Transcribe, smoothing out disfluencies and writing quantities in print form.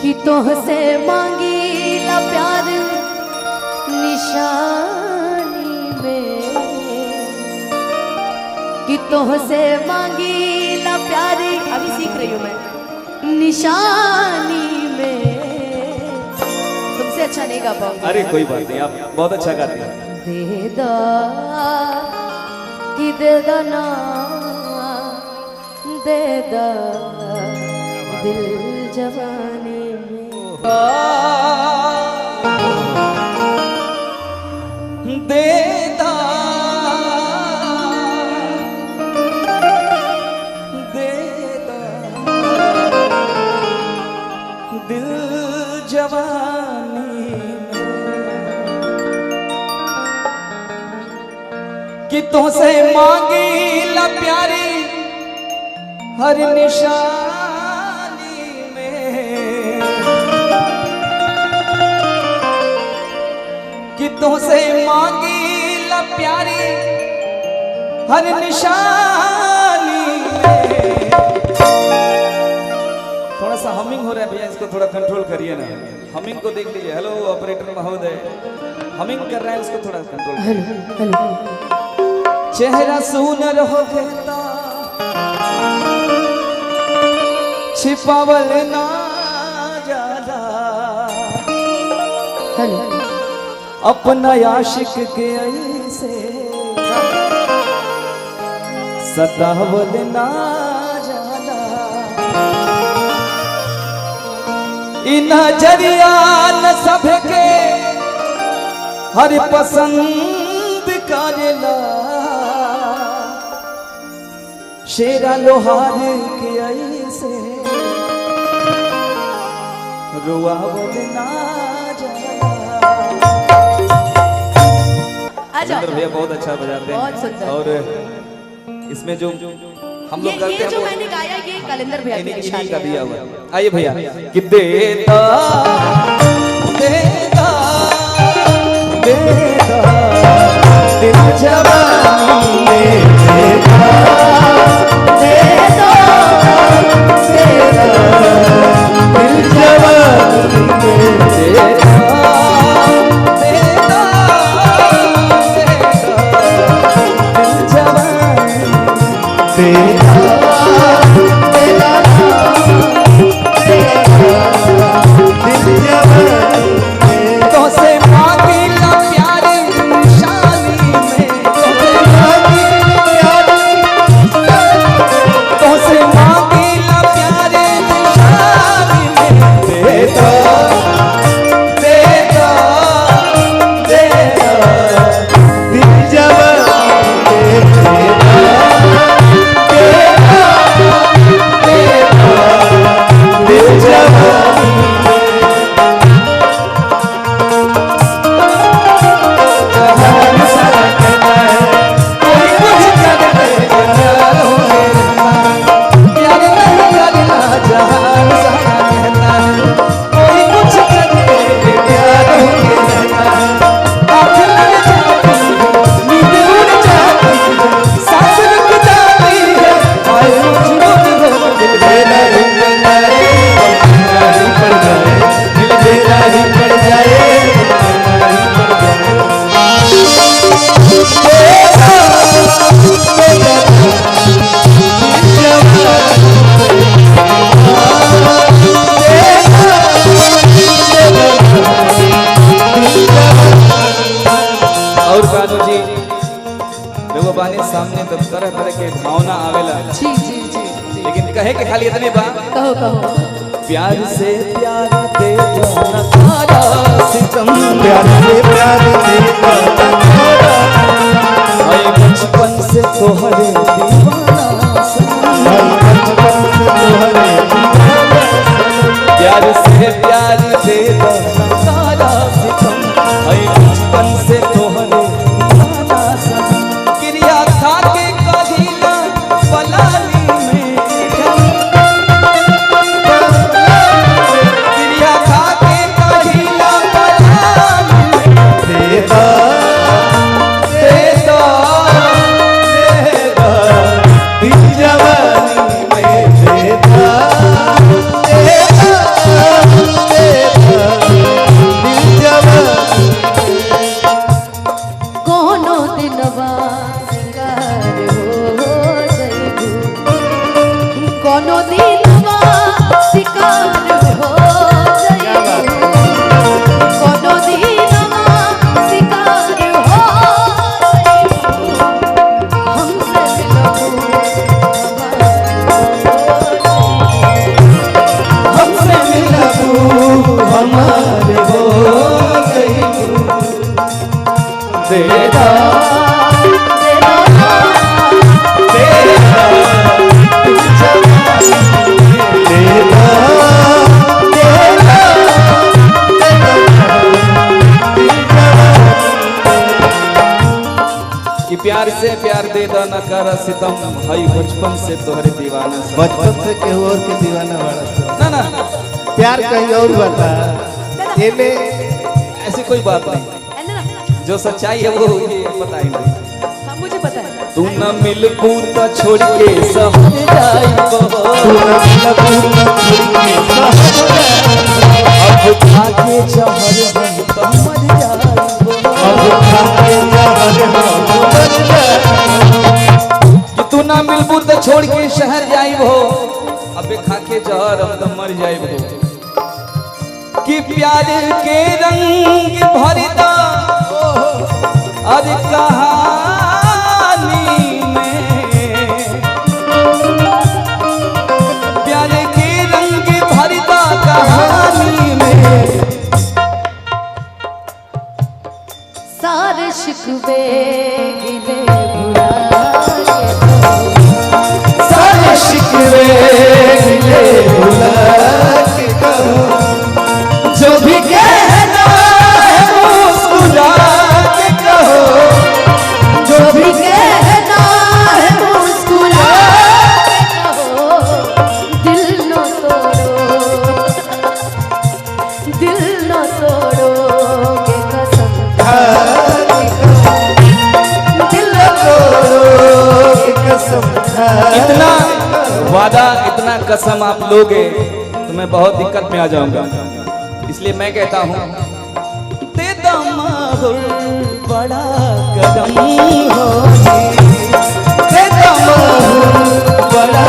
कि तोहसे मांगी ला प्यार निशानी में, कि तोहसे मांगी ला प्यार, अभी सीख रही हूँ मैं, निशानी में। तुमसे अच्छा नहीं गा पाऊंगी। अरे कोई बात नहीं, आप बहुत अच्छा गाते हैं। दे दा कि दे दा ना, दे दा दिल जवानी में। दे दा दे दा दिल जवानी कि तुझसे मांगी ला प्यारी हर निशानी में, कि तुझसे मांगी ला प्यारी हर निशानी में। थोड़ा सा हमिंग हो रहा है भैया, इसको थोड़ा कंट्रोल करिए ना। हमिंग को देख लीजिए। हेलो ऑपरेटर महोदय, हमिंग कर रहा है, उसको थोड़ा कंट्रोल। Hello hello. चेहरा सुनर हो कहता छिपावल ना जाला, हेलो। अपना आशिक के ऐसे सतावल ना जाला। इ नजरिया न सबके हर पसंद करेला, शेरा लोहार के ऐसे रुआवल ना जाला। भैया बहुत अच्छा बजाते हैं। बहुत सुंदर। और इसमें जो हम लोग करते हैं, जो मैंने गाया ये कलेंदर भैया की निशानी का दिया हुआ। आइए भैया कि देता देता देता दिल जवानी में, देता देता देता दिल जवानी में, देता देता दिल जवानी में, सामने तो तरह तरह के भावना आवेला। जी जी जी। लेकिन कहे के खाली इतने बा, कहो कहो। प्यार से प्यार दे दो न तारा सितम, प्यार से प्यार दे दो न तारा, मैं बचपन से तोहरे दीवाना सनम, बचपन से तोहरे दीवाना सनम, प्यार से प्यार दे दो न तारा सितम, मैं बचपन से तोहरे दीवाना सनम। क्रिया खा के कहिला पलानी में, क्रिया खा के कहिला पलानी में, देता देता देता दिल जवानी में, देता देता दे द न कर सितम, हई बचपन से तोहरे दीवाना सब। बचपन से केहू और के दीवाना बड़ा ना प्यार कहीं और बता एने ऐसी कोई बात नहीं, है ना? जो सच्चाई है वो ये पता ही नहीं। हाँ मुझे पता है। तू न मिल पूता छोड़ के सहर जाइबो, तू न लगू न छोड़ के सहर अब खाके जहर हम तो मर जाइबो, अब खाके जहर हम मर जाइबो। कि तू न मिल पूता छोड़ के शहर जाइबो, अब खाके जहर हम तो मर जाइबो। कि प्यार के रंग भरदा अरे कहानी में, प्यार के रंग भरदा कहानी में, सारे शिकवे गिले भुला सारे शिकवे गिले भुला के कहो, जो भी कहना है मुस्कुरा के कहो, जो भी कहना है मुस्कुरा के कहो, दिल न तोड़ो, दिल न तोड़ो के कसम दिल न तोड़ो के कसम इतना वादा इतना कसम आप लोगे तो मैं बहुत दिक्कत में आ जाऊंगा। इसलिए मैं कहता हूँ दे दमाहुर बड़ा कदम हो, दे दमाहुर बड़ा